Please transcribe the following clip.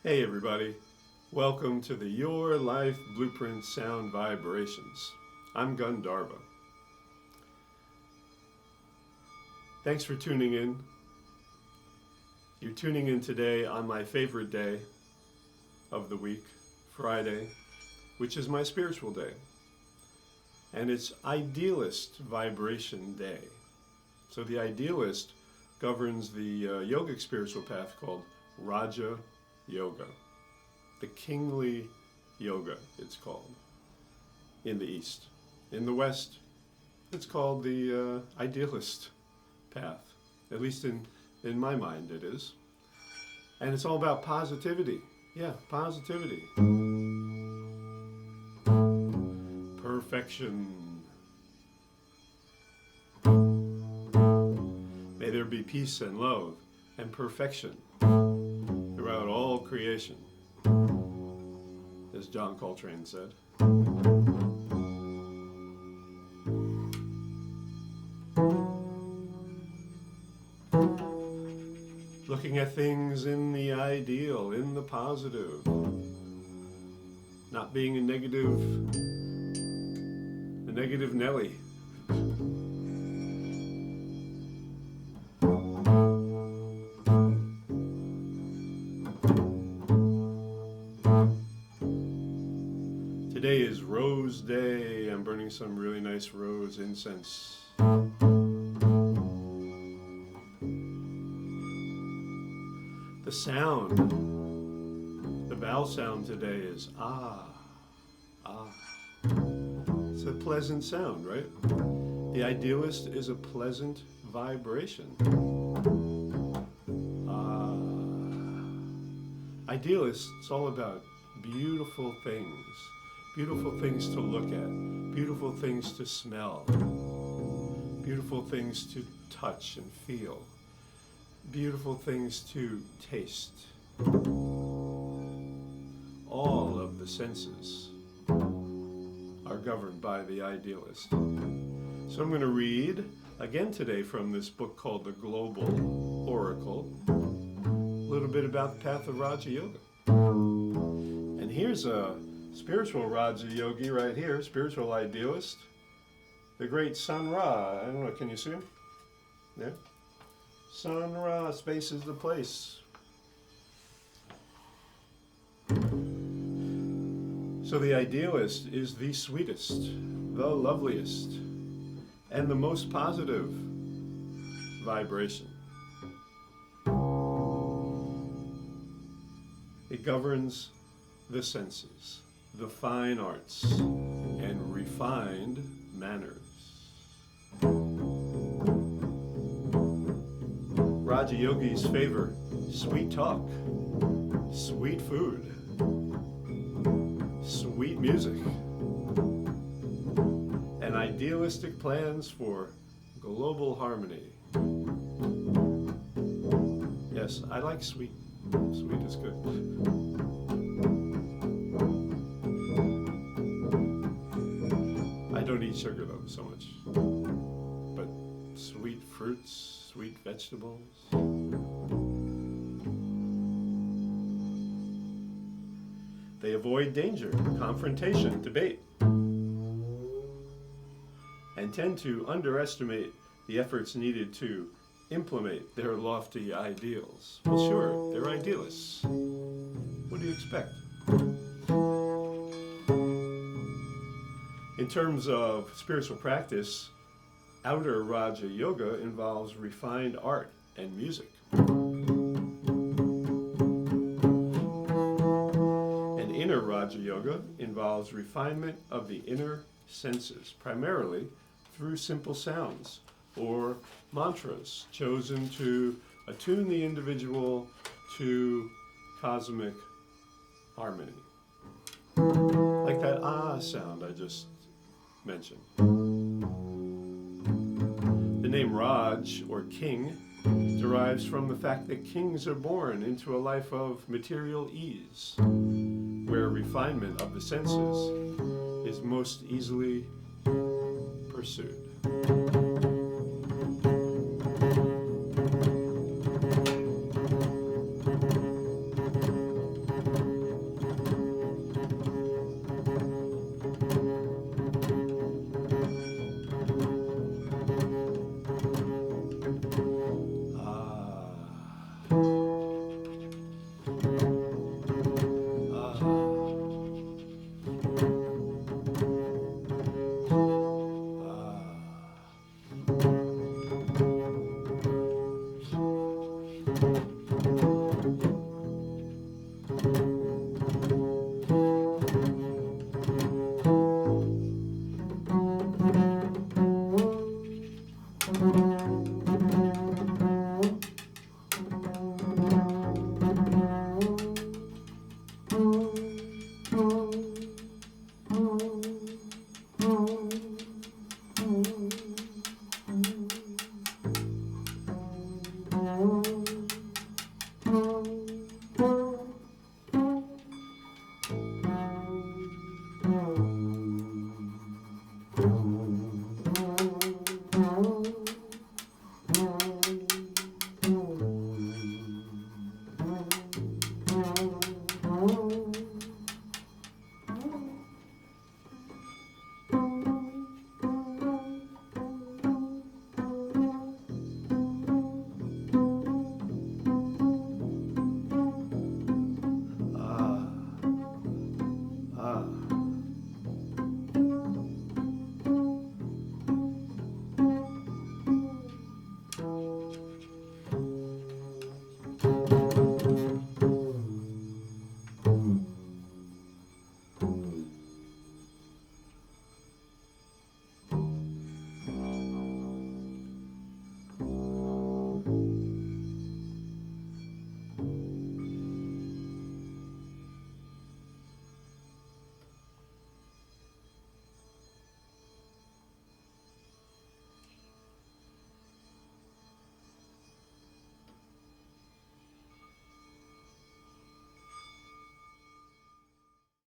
Hey everybody, welcome to the Your Life Blueprint Sound Vibrations. I'm Gundharva. Thanks for tuning in. You're tuning in today on my favorite day of the week, Friday, which is my spiritual day. And it's Idealist Vibration Day. So the Idealist governs the yogic spiritual path called Raja Yoga, the kingly yoga it's called in the East. In the West, it's called the idealist path, at least in my mind it is. And it's all about positivity. Yeah, positivity. Perfection. May there be peace and love and perfection throughout all creation, as John Coltrane said. Looking at things in the ideal, in the positive, not being a negative Nelly. Today is Rose Day. I'm burning some really nice rose incense. The sound, the vowel sound today is ah, ah. It's a pleasant sound, right? The idealist is a pleasant vibration. Ah. Idealist, it's all about beautiful things to look at, beautiful things to smell, beautiful things to touch and feel, beautiful things to taste. All of the senses are governed by the idealist. So I'm going to read again today from this book called The Global Oracle, a little bit about the path of Raja Yoga. And here's a spiritual Raja Yogi right here, spiritual idealist, the great Sun Ra. I don't know, can you see him? There. Sun Ra, space is the place. So the idealist is the sweetest, the loveliest, and the most positive vibration. It governs the senses, the fine arts, and refined manners. Raja Yogis favor sweet talk, sweet food, sweet music, and idealistic plans for global harmony. Yes, I like sweet. Sweet is good. I don't eat sugar though so much, but sweet fruits, sweet vegetables. They avoid danger, confrontation, debate, and tend to underestimate the efforts needed to implement their lofty ideals. Well, sure, they're idealists. What do you expect? In terms of spiritual practice, outer Raja Yoga involves refined art and music. And inner Raja Yoga involves refinement of the inner senses, primarily through simple sounds or mantras chosen to attune the individual to cosmic harmony. Like that ah sound I just mentioned. The name Raj, or king, derives from the fact that kings are born into a life of material ease, where refinement of the senses is most easily pursued.